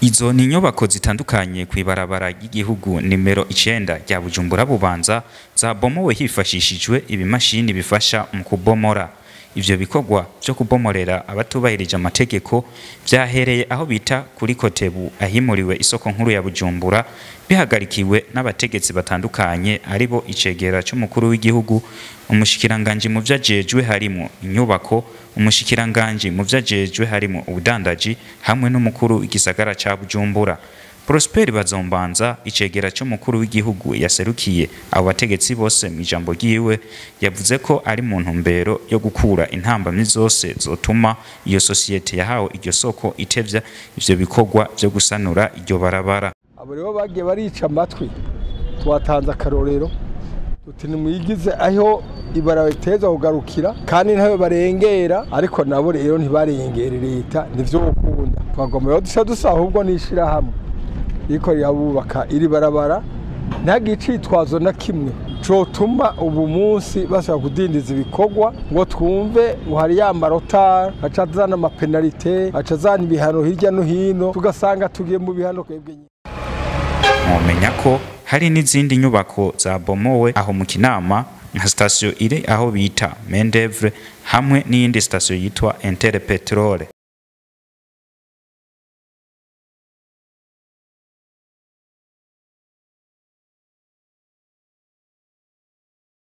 Izo ni inyubako zitandukanye kw'ibarabara ry'igihugu nimero 9 rya Bujumbura Bubanza zabomowe hifashishijwe ibimashini bifasha mu kubomora. Ivyo bikorwa byo kubomorera abatubahirije amategeko vyahereye aho bita kuri Kotebu ahimuriwe isoko nkuru ya Bujumbura bihagarikiwe n'abategetsi batandukanye aribo icegera cy'umukuru w'igihugu, umushikiranganje mu vyajejwe harimo inyubako, umushikiranganje mu vyajejwe harimo ubudandaji hamwe n'umukuru igisagara ca Bujumbura. Prosper Bazombanza icegera cy'umukuru w'igihugu yaserukiye abo bategetsi bose mu ijambo ryiwe yavuze ko ari mu ntumbero yo gukura intambamyi zose zotuma iyo societe yahawe iryo soko itevya ivyo bikorwa byo gusanura iryo barabara. Abo rero bagiye barica amatwi twatanze akarorero tuti nimuyigize aho ibarabara iteza kugarukira kandi ntabe barengera, ariko nabo rero ntibarengere leta nivyo gukunda twagomba rero dusa ahubwo nishira hamwe iko yabubaka iri barabara ntagicitwazo na kimwe cotuma ubu munsi bashaka kudindiza ibikorwa ngo twumve uhari ya marota acazana amapenalite acazana ibihano hirya no hino tugasanga tugiye mu bihano kwebwe. Mumenya ko hari n'izindi nyubako zabomowe aho mu Kinama nka station iri aho bita Mendevre hamwe n'iyindi station yitwa Interpetrole.